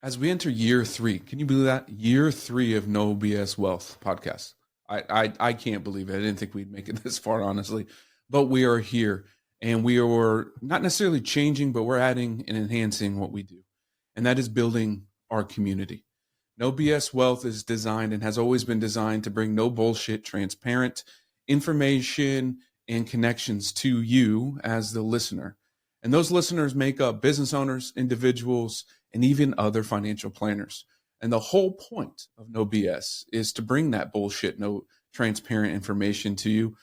As we enter year 3, can you believe that? Year 3 of No BS Wealth podcast. I can't believe it. I didn't think we'd make it this far, honestly. But we are here, and we are not necessarily changing, but we're adding and enhancing what we do. And that is building our community. No BS Wealth is designed and has always been designed to bring no bullshit, transparent information and connections to you as the listener. And those listeners make up business owners, individuals, and even other financial planners. And the whole point of No BS is to bring that bullshit, no transparent information to you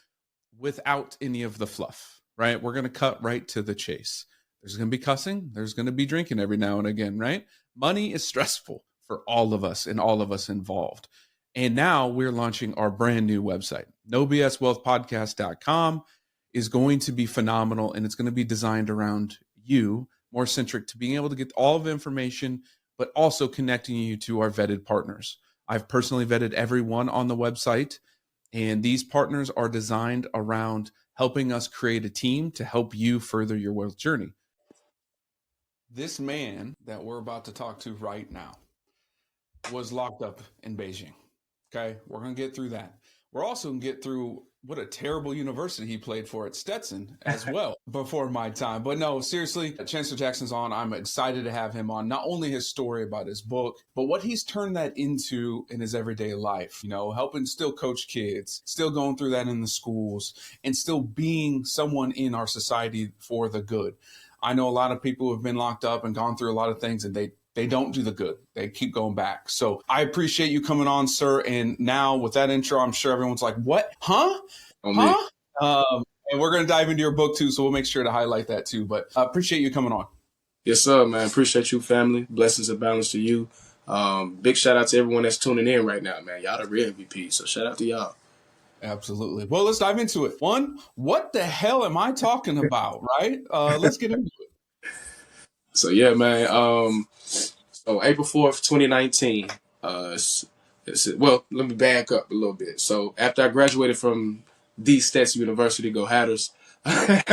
without any of the fluff, right? We're going to cut right to the chase. There's going to be cussing. There's going to be drinking every now and again, right? Money is stressful for all of us and all of us involved. And now we're launching our brand new website. NoBSWealthPodcast.com is going to be phenomenal, and it's going to be designed around you, more centric to being able to get all of the information, but also connecting you to our vetted partners. I've personally vetted everyone on the website, and these partners are designed around helping us create a team to help you further your wealth journey. This man that we're about to talk to right now was locked up in Beijing. Okay, we're going to get through that. We're also going to get through what a terrible university he played for at Stetson as well before my time. But no, seriously, Chancellor Jackson's on. I'm excited to have him on. Not only his story about his book, but what he's turned that into in his everyday life, you know, helping still coach kids, still going through that in the schools, and still being someone in our society for the good. I know a lot of people who have been locked up and gone through a lot of things, and they don't do the good. They keep going back. So I appreciate you coming on, sir. And now with that intro, I'm sure everyone's like, what? Huh? And we're going to dive into your book too. So we'll make sure to highlight that too. But I appreciate you coming on. Yes, sir, man. Appreciate you, family. Blessings and balance to you. Big shout out to everyone that's tuning in right now, man. Y'all the real MVP. So shout out to y'all. Absolutely. Well, let's dive into it. One, what the hell am I talking about? Right? Let's get into it. So yeah, man. So April 4th, 2019. Well, let me back up a little bit. So after I graduated from the Stetson University, go Hatters. After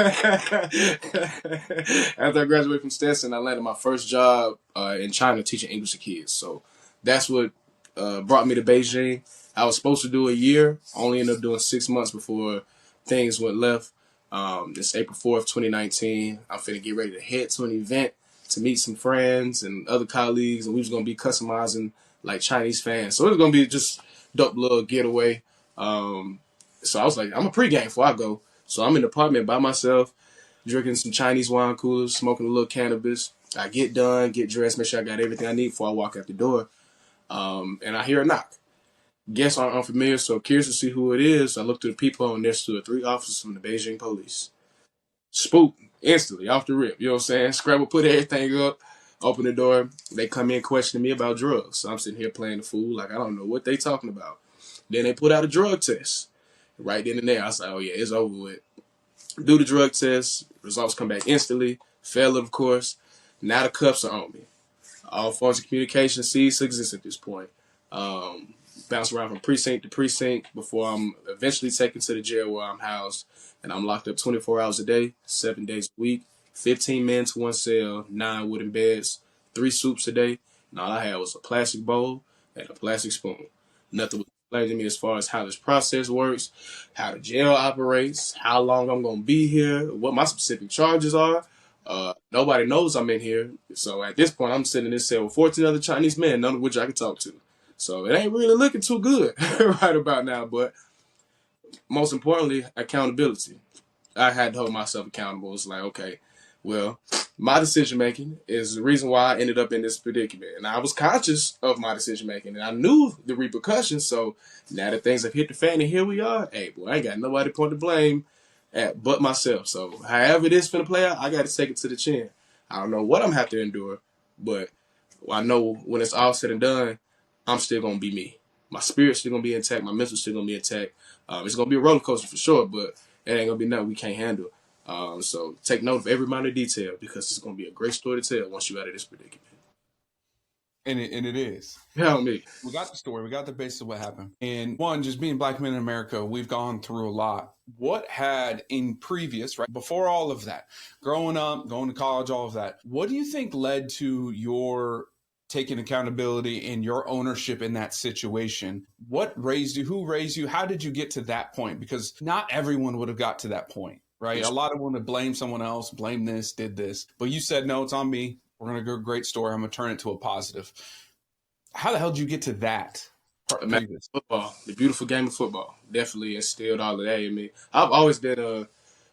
I graduated from Stetson, I landed my first job in China teaching English to kids. So that's what brought me to Beijing. I was supposed to do a year, only ended up doing 6 months before things went left. It's April 4th, 2019. I'm finna get ready to head to an event to meet some friends and other colleagues, and we was going to be customizing like Chinese fans. So it was going to be just dope little getaway. So I was like, I'm a pregame before I go. So I'm in the apartment by myself, drinking some Chinese wine coolers, smoking a little cannabis. I get done, get dressed, make sure I got everything I need before I walk out the door. And I hear a knock. Guests aren't unfamiliar, so curious to see who it is. I look through the people, and there stood 3 officers from the Beijing police. Spooked instantly, off the rip. You know what I'm saying? Scrabble, put everything up, open the door. They come in questioning me about drugs. So I'm sitting here playing the fool like I don't know what they talking about. Then they put out a drug test. Right then and there, I was like, oh yeah, it's over with. Do the drug test. Results come back instantly. Failed, of course. Now the cuffs are on me. All forms of communication cease to exist at this point. Bounce around from precinct to precinct before I'm eventually taken to the jail where I'm housed. And I'm locked up 24 hours a day, 7 days a week, 15 men to 1 cell, 9 wooden beds, 3 soups a day. And all I had was a plastic bowl and a plastic spoon. Nothing was explained to me as far as how this process works, how the jail operates, how long I'm going to be here, what my specific charges are. Nobody knows I'm in here. So at this point, I'm sitting in this cell with 14 other Chinese men, none of which I can talk to. So it ain't really looking too good right about now. But most importantly, accountability. I had to hold myself accountable. It's like, okay, well, my decision-making is the reason why I ended up in this predicament. And I was conscious of my decision-making, and I knew the repercussions. So now that things have hit the fan, and here we are. Hey, boy, I ain't got nobody to point the blame at but myself. So however this finna play out, I got to take it to the chin. I don't know what I'm have to endure, but I know when it's all said and done, I'm still going to be me. My spirit's still going to be intact. My mental's still going to be intact. It's going to be a roller coaster for sure, but it ain't going to be nothing we can't handle. So take note of every minor detail because it's going to be a great story to tell once you're out of this predicament. And it is. Help me. We got the story. We got the basis of what happened. And one, just being black men in America, we've gone through a lot. What had in previous, right, before all of that, growing up, going to college, all of that, what do you think led to your taking accountability and your ownership in that situation. What raised you? Who raised you? How did you get to that point? Because not everyone would have got to that point, right? A lot of them would blame someone else, blame this, did this. But you said, no, it's on me. We're going to go great story. I'm going to turn it to a positive. How the hell did you get to that? Previous? Football, the beautiful game of football, definitely instilled all of that in me. I've always been a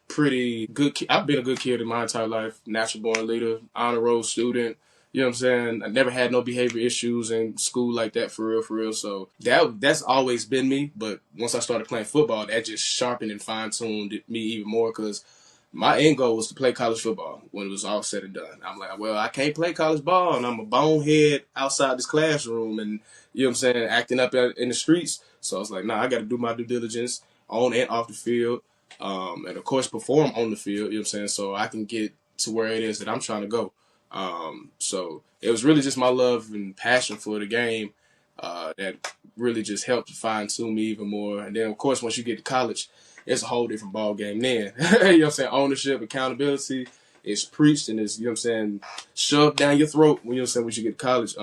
pretty good kid. I've been a good kid in my entire life. Natural born leader, honor roll student. You know what I'm saying? I never had no behavior issues in school like that, for real, for real. So that's always been me. But once I started playing football, that just sharpened and fine tuned me even more, because my end goal was to play college football when it was all said and done. I'm like, well, I can't play college ball, and I'm a bonehead outside this classroom, and you know what I'm saying, acting up in the streets. So I was like, nah, I got to do my due diligence on and off the field, and of course perform on the field. You know what I'm saying, so I can get to where it is that I'm trying to go. So it was really just my love and passion for the game that really just helped fine tune me even more. And then of course once you get to college, it's a whole different ball game then. You know what I'm saying? Ownership, accountability is preached and is, you know what I'm saying, shoved down your throat when, you know what I'm saying, when you get to college.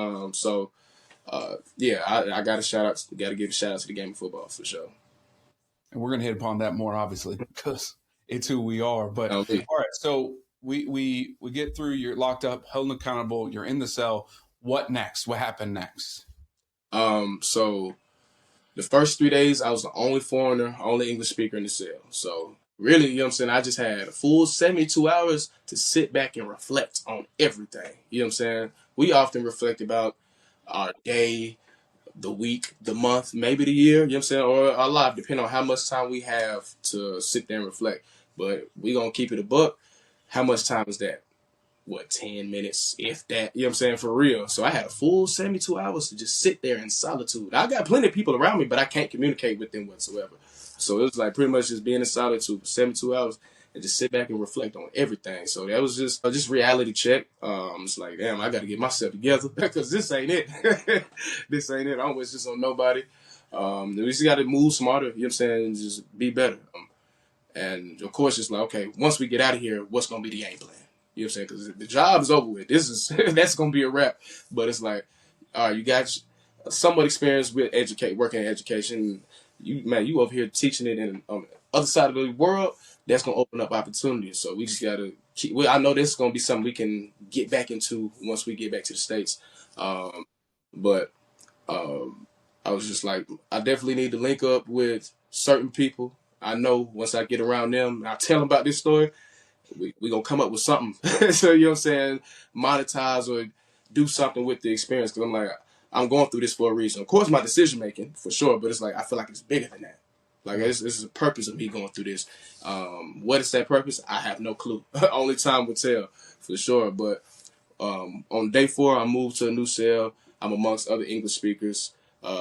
Yeah, I got to give a shout out to the game of football for sure. And we're going to hit upon that more, obviously, because it's who we are. But all right, so we get through. You're locked up, held accountable. You're in the cell. What next? What happened next? So the first 3 days, I was the only foreigner, only English speaker in the cell. So really, you know what I'm saying, I just had a full 72 hours to sit back and reflect on everything. You know what I'm saying? We often reflect about our day, the week, the month, maybe the year, you know what I'm saying, or our life, depending on how much time we have to sit there and reflect. But we going to keep it a buck. How much time is that? What, 10 minutes, if that, you know what I'm saying, for real. So I had a full 72 hours to just sit there in solitude. I got plenty of people around me, but I can't communicate with them whatsoever. So it was like pretty much just being in solitude for 72 hours and just sit back and reflect on everything. So that was just reality check. It's like, damn, I got to get myself together because this ain't it. This ain't it. I don't wish this on nobody. We just got to move smarter, you know what I'm saying, and just be better. And of course, it's like, okay, once we get out of here, what's going to be the game plan? You know what I'm saying? Because the job is over with. This is that's gonna be a wrap. But it's like, all right, you got somewhat experience with working in education. You over here teaching it in on the other side of the world. That's gonna open up opportunities. So we just gotta keep. I know this is gonna be something we can get back into once we get back to the States. But I was just like, I definitely need to link up with certain people. I know once I get around them, I tell them about this story, we gonna come up with something. So you know what I'm saying, monetize or do something with the experience, because I'm like, I'm going through this for a reason. Of course my decision making for sure, but it's like I feel like it's bigger than that. Like this is a purpose of me going through this. What is that purpose? I have no clue. Only time will tell for sure. But on day 4 I moved to a new cell. I'm amongst other English speakers.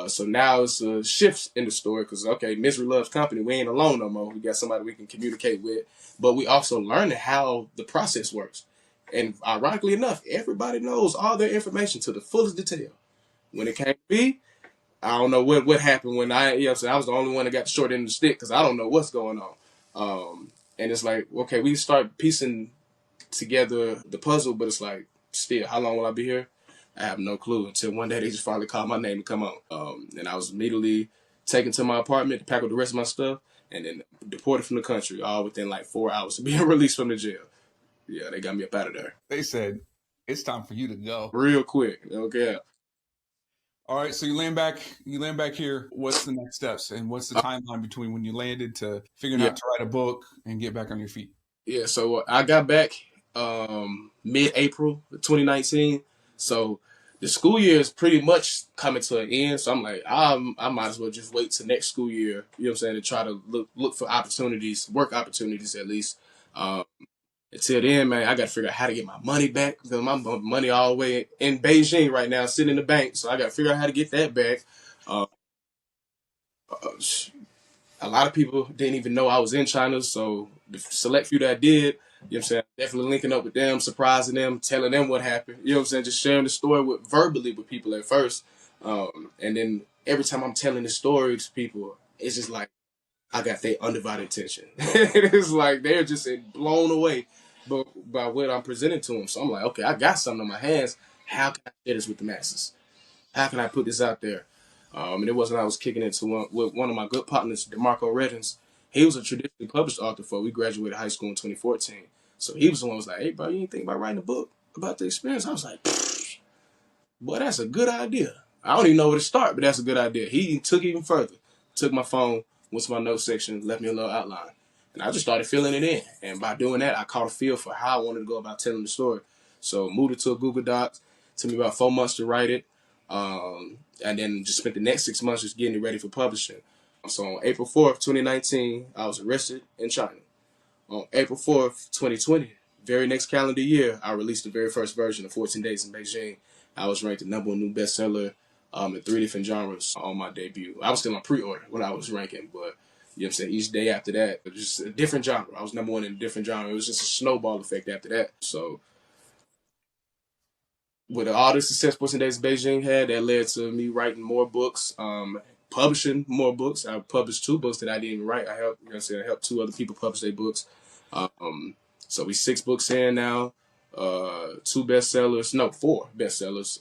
So now it's a shift in the story, because, okay, misery loves company. We ain't alone no more. We got somebody we can communicate with. But we also learning how the process works. And ironically enough, everybody knows all their information to the fullest detail. When it came to me, I don't know what happened when you know what I'm saying, I was the only one that got the short end of the stick, because I don't know what's going on. And it's like, okay, we start piecing together the puzzle, but it's like, still, how long will I be here? I have no clue, until one day they just finally called my name to come on. And I was immediately taken to my apartment to pack up the rest of my stuff, and then deported from the country, all within like 4 hours of being released from the jail. Yeah, they got me up out of there. They said, it's time for you to go. Real quick. Okay. All right, so you land back here. What's the next steps, and what's the timeline between when you landed to figuring out to write a book and get back on your feet? Yeah, so I got back mid-April 2019. So the school year is pretty much coming to an end. So I'm like, I might as well just wait till next school year, you know what I'm saying, to try to look for opportunities, work opportunities at least. Until then, man, I got to figure out how to get my money back, because my money all the way in Beijing right now, sitting in the bank. So I got to figure out how to get that back. A lot of people didn't even know I was in China. So the select few that I did, you know what I'm saying, definitely linking up with them, surprising them, telling them what happened. You know what I'm saying, just sharing the story verbally with people at first. And then every time I'm telling the story to people, it's just like, I got their undivided attention. It's like they're just blown away by what I'm presenting to them. So I'm like, okay, I got something on my hands. how can I share this with the masses? How can I put this out there? And it wasn't I was kicking it to with one of my good partners, DeMarco Reddins. He was a traditionally published author before we graduated high school in 2014. So he was the one who was like, hey, bro, you ain't think about writing a book about the experience? I was like, boy, that's a good idea. I don't even know where to start, but that's a good idea. He took it even further. Took my phone, went to my notes section, left me a little outline. And I just started filling it in. And by doing that, I caught a feel for how I wanted to go about telling the story. So moved it to a Google Docs. Took me about 4 months to write it. And then just spent the next 6 months just getting it ready for publishing. So on April 4th, 2019, I was arrested in China. On April 4th, 2020, very next calendar year, I released the very first version of 14 Days in Beijing. I was ranked the #1 new bestseller in 3 different genres on my debut. I was still on pre-order when I was ranking, but you know what I'm saying, each day after that, it was just a different genre. I was #1 in a different genre. It was just a snowball effect after that. So with all the success 14 Days in Beijing had, that led to me writing more books, publishing more books. I published 2 books that I didn't even write. I helped, you know what I'm saying, I helped 2 other people publish their books. So we 6 books in now, 2 bestsellers, no, 4 bestsellers.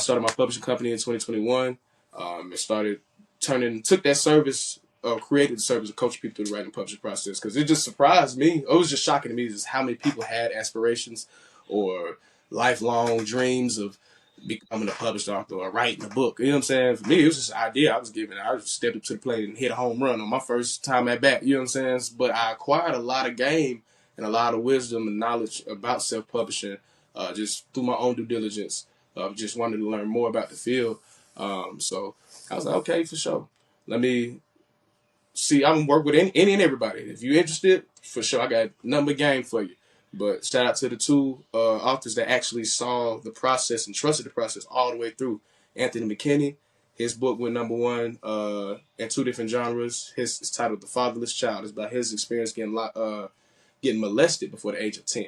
Started my publishing company in 2021. And took that service, created the service of coaching people through the writing publishing process, because it just surprised me. It was just shocking to me just how many people had aspirations or lifelong dreams of becoming a published author or writing a book. You know what I'm saying? For me, it was just an idea I was given. I just stepped up to the plate and hit a home run on my first time at bat. You know what I'm saying? But I acquired a lot of game and a lot of wisdom and knowledge about self-publishing just through my own due diligence. Just wanted to learn more about the field. So I was like, okay, for sure. Let me see. I'm gonna work with any and everybody. If you're interested, for sure, I got number game for you. But shout out to the 2 authors that actually saw the process and trusted the process all the way through. Anthony McKinney, his book went #1 in 2 different genres. It's titled The Fatherless Child. It's about his experience getting molested before the age of 10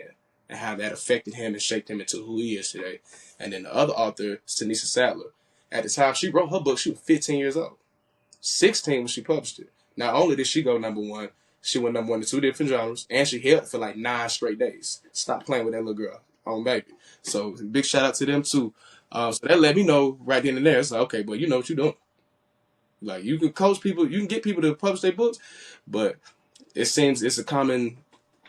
and how that affected him and shaped him into who he is today. And then the other author, Tanisha Sadler. At the time she wrote her book, she was 15 years old. 16 when she published it. Not only did she go #1, she went #1 in 2 different genres, and she held it for like 9 straight days. Stop playing with that little girl on baby. So big shout out to them too. So that let me know right then and there. It's like, okay, but you know what you're doing. Like, you can coach people, you can get people to publish their books, but it seems it's a common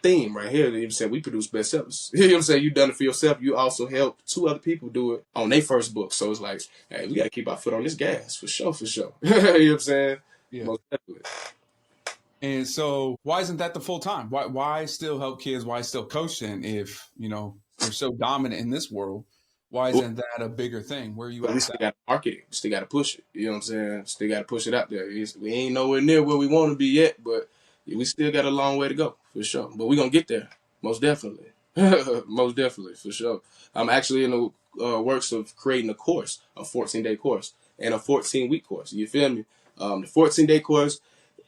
theme right here. You said we produce bestsellers. You know what I'm saying? You done it for yourself. You also helped 2 other people do it on their first book. So it's like, hey, we got to keep our foot on this gas for sure, for sure. You know what I'm saying? Yeah. Most definitely. And so why isn't that the full time? Why still help kids? Why still coach then if, you're so dominant in this world? Why isn't that a bigger thing? Where are you But we at still that? got to market it. We still got to push it. You know what I'm saying? Still got to push it out there. We ain't nowhere near where we want to be yet, but we still got a long way to go for sure. But we're going to get there. Most definitely. Most definitely, for sure. I'm actually in the works of creating a course, a 14-day course, and a 14-week course. You feel me? The 14-day course,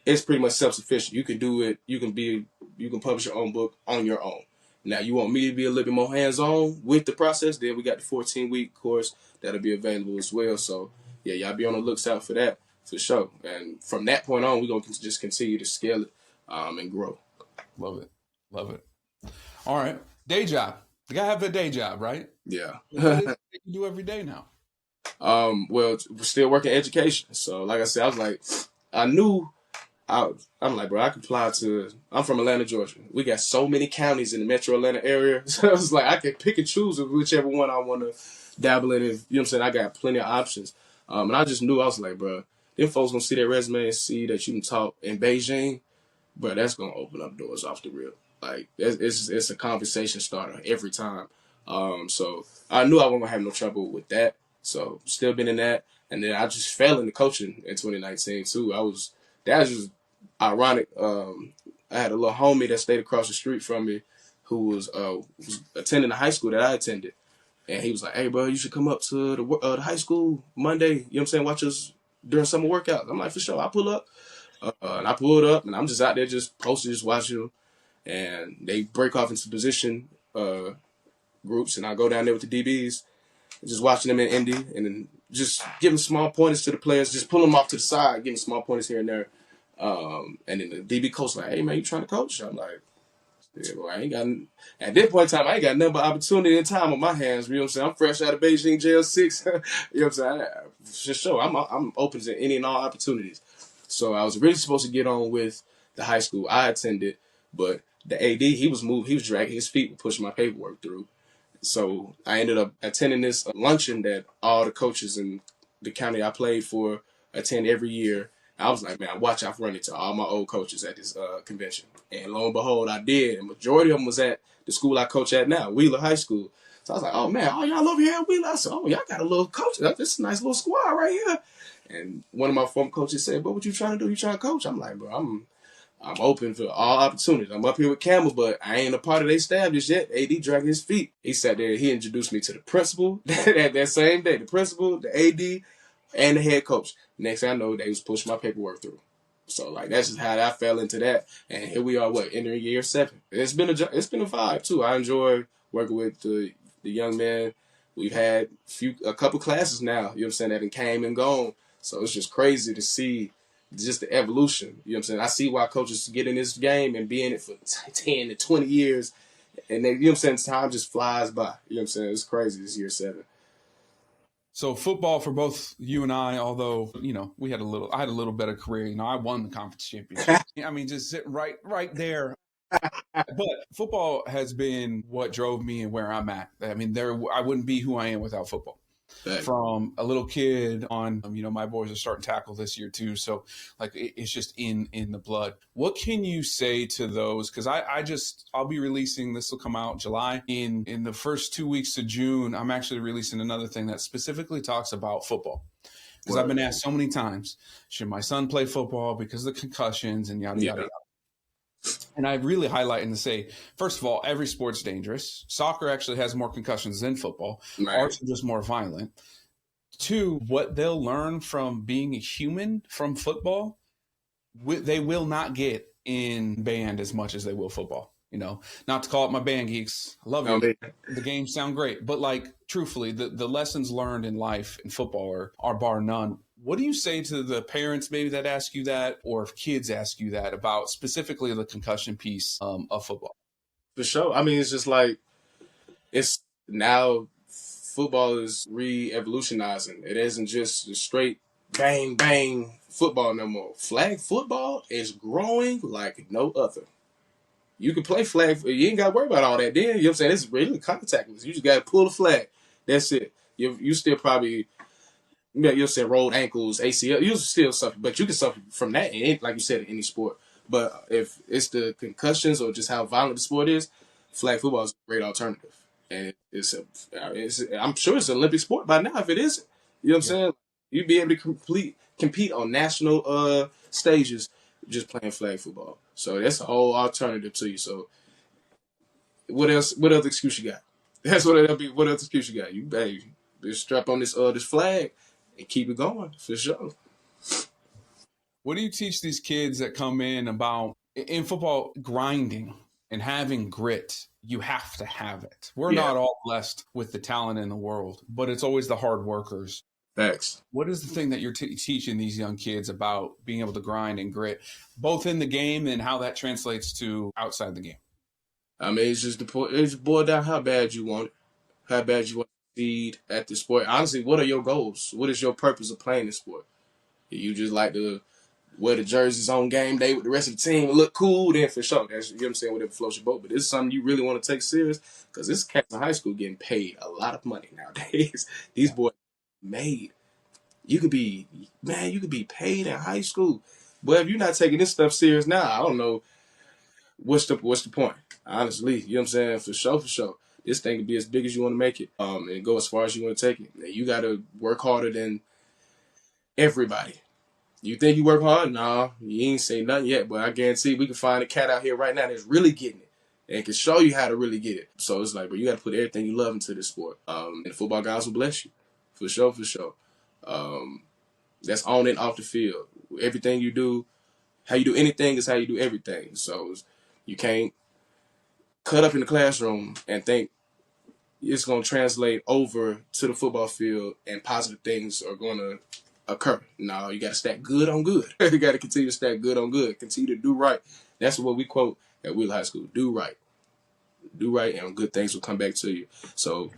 it's pretty much self-sufficient. You can do it. You can publish your own book on your own. Now, you want me to be a little bit more hands-on with the process, then we got the 14-week course that'll be available as well. So, yeah, y'all be on the looks out for that, for sure. And from that point on, we're going to just continue to scale it and grow. Love it. Love it. All right. Day job. You gotta have a day job, right? Yeah. What is it that you do every day now? Well, we're still working education. So, like I said, I was like, I knew I'm like, bro, I could apply to. I'm from Atlanta, Georgia. We got so many counties in the Metro Atlanta area, so it's like I can pick and choose of whichever one I want to dabble in. If, you know what I'm saying, I got plenty of options. And I just knew I was like, bro, them folks gonna see that resume and see that you can talk in Beijing, bro. That's gonna open up doors off the rip. Like it's a conversation starter every time. So I knew I wasn't gonna have no trouble with that. So still been in that, and then I just fell into coaching in 2019 too. That was just ironic. I had a little homie that stayed across the street from me who was attending the high school that I attended. And he was like, hey, bro, you should come up to the high school Monday. You know what I'm saying? Watch us during summer workouts. I'm like, for sure. I'll pull up. And I pulled up, and I'm just out there just posting, just watching them. And they break off into position groups, and I go down there with the DBs, just watching them in Indy, and then just giving small pointers to the players, just pulling them off to the side, giving small pointers here and there. And then the DB coach like, hey, man, you trying to coach? I'm like, Yeah, well, I ain't got at this point in time. I ain't got nothing but opportunity and time on my hands. You know what I'm saying? I'm fresh out of Beijing jail 6. You know what I'm saying? For sure, I'm open to any and all opportunities. So I was really supposed to get on with the high school I attended, but the AD he was dragging his feet and pushing my paperwork through. So I ended up attending this luncheon that all the coaches in the county I played for attend every year. I was like, man, watch out for running into all my old coaches at this convention. And lo and behold, I did. And majority of them was at the school I coach at now, Wheeler High School. So I was like, oh man, all y'all over here at Wheeler? I said, oh, y'all got a little coach. This is a nice little squad right here. And one of my former coaches said, what you trying to do? You trying to coach? I'm like, bro, I'm open for all opportunities. I'm up here with Campbell, but I ain't a part of their staff just yet. AD dragged his feet. He sat there. He introduced me to the principal that same day. The principal, the AD, and the head coach. Next thing I know, they was pushing my paperwork through. So like that's just how I fell into that. And here we are, entering year 7. It's been a vibe too. I enjoy working with the young men. We've had a couple classes now. You know what I'm saying, that came and gone. So it's just crazy to see just the evolution. You know what I'm saying? I see why coaches get in this game and be in it for 10 to 20 years. And they, you know what I'm saying, time just flies by. You know what I'm saying? It's crazy this year 7. So football for both you and I, although, I had a little better career. I won the conference championship. I mean, just sit right there. But football has been what drove me and where I'm at. I mean, I wouldn't be who I am without football. From a little kid on, my boys are starting tackle this year too. So like it's just in the blood. What can you say to those? Because I'll be releasing, this will come out July. In the first 2 weeks of June, I'm actually releasing another thing that specifically talks about football. Because I've been asked so many times, should my son play football because of the concussions and yada, yada, yada. And I really highlight and say, first of all, every sport's dangerous. Soccer actually has more concussions than football. Right. Ours are just more violent. 2, what they'll learn from being a human from football, they will not get in band as much as they will football. Not to call it my band geeks. I love you. The games sound great. But like, truthfully, the lessons learned in life in football are bar none. What do you say to the parents maybe that ask you that, or if kids ask you that about specifically the concussion piece of football? For sure. I mean, it's just like, it's now football is re-evolutionizing. It isn't just a straight bang, bang football no more. Flag football is growing like no other. You can play flag. You ain't got to worry about all that then. You know what I'm saying? It's really contactless. You just got to pull the flag. That's it. You still probably, you'll say rolled ankles, ACL. You'll still suffer, but you can suffer from that, like you said, in any sport. But if it's the concussions or just how violent the sport is, flag football is a great alternative. And I'm sure it's an Olympic sport by now if it isn't. You know what I'm saying? You'd be able to compete on national stages just playing flag football. So that's a whole alternative to you. So what else? What other excuse you got? That's what it'll be. What other excuse you got? You just strap on this flag and keep it going for sure. What do you teach these kids that come in football, grinding and having grit? You have to have it. We're not all blessed with the talent in the world, but it's always the hard workers. Facts. What is the thing that you're teaching these young kids about being able to grind and grit, both in the game and how that translates to outside the game? I mean, it's just boiled down how bad you want it, how bad you want to succeed at the sport. Honestly, what are your goals? What is your purpose of playing this sport? You just like to wear the jerseys on game day with the rest of the team and look cool, then for sure. That's, you know what I'm saying, whatever floats your boat. But this is something you really want to take serious because this cats in high school getting paid a lot of money nowadays. These boys made. You could be paid in high school. But if you're not taking this stuff serious now, I don't know what's the point. Honestly, you know what I'm saying? For sure. This thing could be as big as you want to make it, and go as far as you want to take it. And you got to work harder than everybody. You think you work hard? Nah, you ain't say nothing yet. But I guarantee we can find a cat out here right now that's really getting it and can show you how to really get it. So it's like, but you got to put everything you love into this sport. And the football guys will bless you, for sure. That's on and off the field. Everything you do, how you do anything is how you do everything. So you can't cut up in the classroom and think it's going to translate over to the football field and positive things are going to occur. No, you got to stack good on good. You got to continue to stack good on good. Continue to do right. That's what we quote at Wheeler High School. Do right. do right, and good things will come back to you. So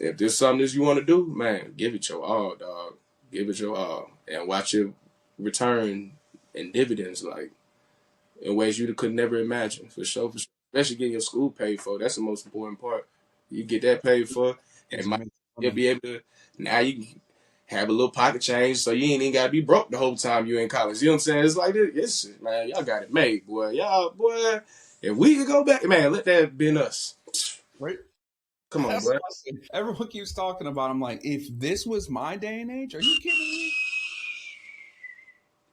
if there's something that you want to do, man, give it your all, dog. Give it your all, and watch it return in dividends, like in ways you could never imagine. For sure, for sure. Especially getting your school paid for. That's the most important part. You get that paid for, Kids and are making you'll money. be able to. Now you can have a little pocket change, so you ain't even gotta be broke the whole time you in college. You know what I'm saying? It's like this, man. Y'all got it made, boy. Y'all, boy. If we could go back, man, let that have been us. Right. Come on, That's boy. awesome. Everyone keeps talking about. I'm like, if this was my day and age, are you kidding me?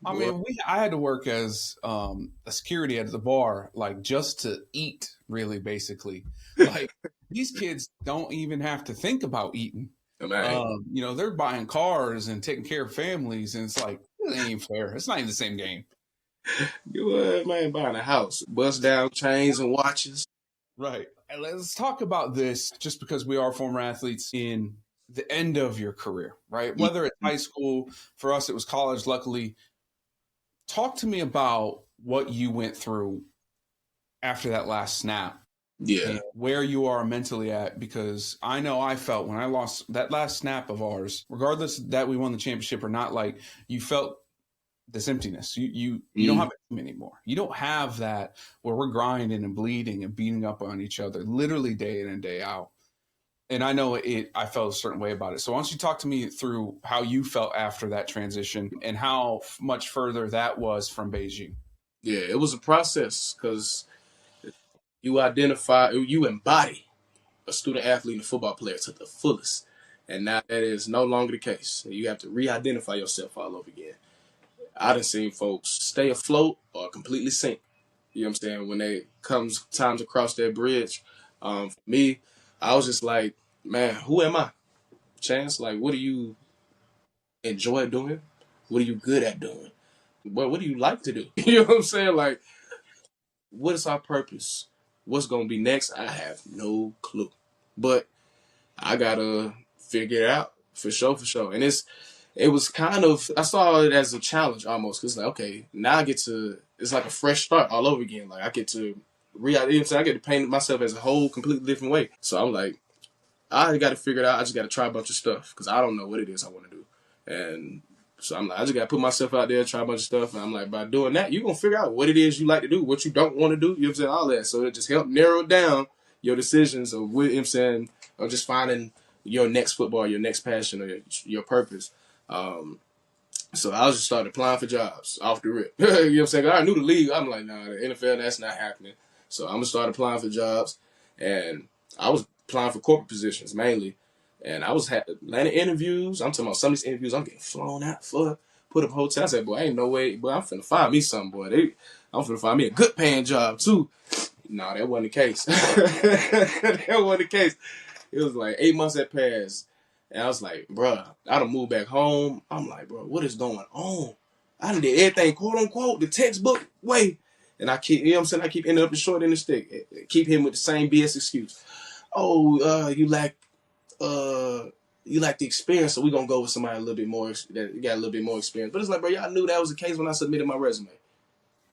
I Boy. mean, I had to work as a security at the bar, like just to eat, really, basically. Like these kids don't even have to think about eating. Man, They're buying cars and taking care of families, and it's like it ain't fair. It's not even the same game. you man buying a house, bust down chains and watches. Right. And let's talk about this just because we are former athletes in the end of your career, right? Yeah, Whether it's high school, for us, it was college, luckily. Talk to me about what you went through after that last snap yeah, and where you are mentally at, because I know I felt when I lost that last snap of ours, regardless that we won the championship or not, like you felt this emptiness. You don't have a team anymore. You don't have that where we're grinding and bleeding and beating up on each other literally day in and day out. And I know I felt a certain way about it. So why don't you talk to me through how you felt after that transition and how much further that was from Beijing? yeah. It was a process because you embody a student athlete and a football player to the fullest, and now that is no longer the case. You have to re-identify yourself all over again. I done seen folks stay afloat or completely sink. You know what I'm saying? When they comes time to cross that bridge, for me, I was just like, man, who am I? Chance, like, what do you enjoy doing? What are you good at doing? What do you like to do? You know what I'm saying? Like, what is our purpose? What's gonna be next? I have no clue. But I gotta figure it out for sure, for sure. And it was kind of, I saw it as a challenge almost, because like, okay, now I get to, it's like a fresh start all over again. Like I get to you know what I'm saying? I get to paint myself as a whole completely different way. So I'm like, I got to figure it out. I just got to try a bunch of stuff because I don't know what it is I want to do. And so I'm like, I just got to put myself out there, try a bunch of stuff. And I'm like, by doing that, you're going to figure out what it is you like to do, what you don't want to do. You know what I'm saying? All that. So it just helped narrow down your decisions of what, you know what I'm saying, of just finding your next football, your next passion, or your purpose. So I just started applying for jobs off the rip. You know what I'm saying? I knew the league. I'm like, nah, the NFL, that's not happening. So I'm going to start applying for jobs. And I was applying for corporate positions mainly. And I was landing interviews. I'm talking about some of these interviews I'm getting flown out for. Put up hotel. I said, boy, ain't no way. Boy, I'm finna find me something, boy. I'm finna find me a good paying job, too. No, that wasn't the case. That wasn't the case. It was like 8 months had passed. And I was like, bruh, I done moved back home. I'm like, bro, what is going on? I done did everything, quote unquote, the textbook way. And I keep, you know what I'm saying? I keep ending up the short end of the stick. Keep him with the same BS excuse. Oh, uh, you lack the experience, so we're gonna go with somebody a little bit more that got a little bit more experience. But it's like, bro, y'all knew that was the case when I submitted my resume.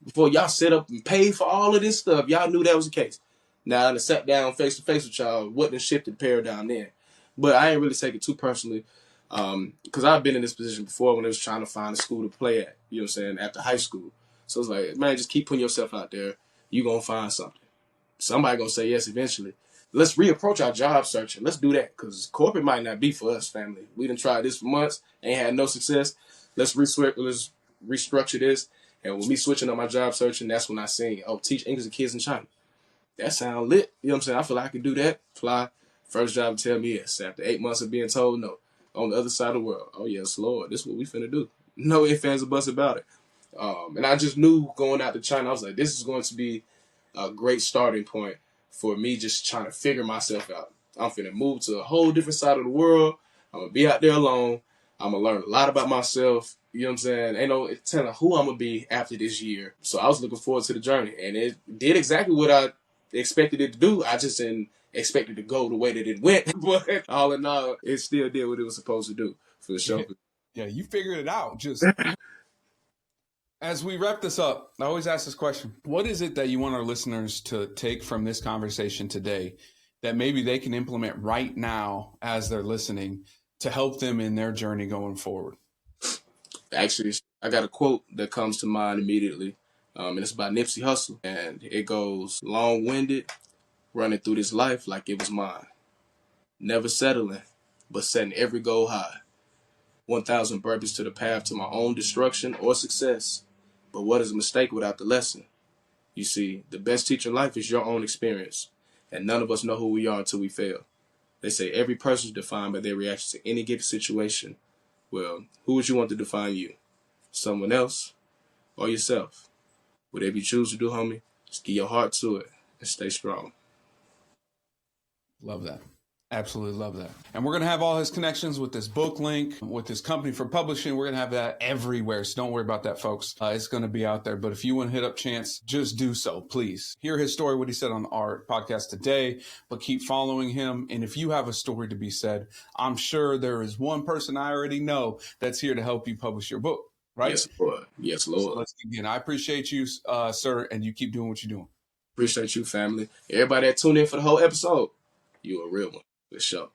Before y'all set up and paid for all of this stuff, y'all knew that was the case. Now I sat down face to face with y'all, wouldn't shifted the paradigm then. But I ain't really take it too personally. Because I've been in this position before when I was trying to find a school to play at, you know what I'm saying, after high school. So it's like, man, just keep putting yourself out there. You gonna find something. Somebody gonna say yes eventually. Let's reapproach our job searching. Let's do that because corporate might not be for us, family. We done tried this for months, ain't had no success. Let's restructure this. And with me switching up my job searching, that's when I seen, oh, teach English to kids in China. That sound lit. You know what I'm saying? I feel like I could do that. Fly. First job tell me yes. After 8 months of being told no. On the other side of the world. Oh yes, Lord. This is what we finna do. No ifs, ands, or buts about it. And I just knew going out to China, I was like, this is going to be a great starting point for me just trying to figure myself out. I'm finna move to a whole different side of the world. I'm gonna be out there alone. I'm gonna learn a lot about myself. You know what I'm saying? Ain't no telling who I'm gonna be after this year. So I was looking forward to the journey, and it did exactly what I expected it to do. I just didn't expect it to go the way that it went, but all in all, it still did what it was supposed to do for the show. Yeah, you figured it out. Just As we wrap this up, I always ask this question. What is it that you want our listeners to take from this conversation today that maybe they can implement right now as they're listening to help them in their journey going forward? Actually, I got a quote that comes to mind immediately, and it's by Nipsey Hussle, and it goes, "Long-winded, running through this life like it was mine. Never settling, but setting every goal high. 1,000 burpees to the path to my own destruction or success. But what is a mistake without the lesson? You see, the best teacher in life is your own experience, and none of us know who we are until we fail. They say every person is defined by their reaction to any given situation. Well, who would you want to define you? Someone else or yourself? Whatever you choose to do, homie, just give your heart to it and stay strong." Love that. Absolutely love that. And we're going to have all his connections with this book link, with his company for publishing. We're going to have that everywhere. So don't worry about that, folks. It's going to be out there. But if you want to hit up Chance, just do so, please. Hear his story, what he said on our podcast today, but keep following him. And if you have a story to be said, I'm sure there is one person I already know that's here to help you publish your book, right? Yes, Lord. Yes, Lord. So let's begin. I appreciate you, sir, and you keep doing what you're doing. Appreciate you, family. Everybody that tuned in for the whole episode, you a real one. For sure.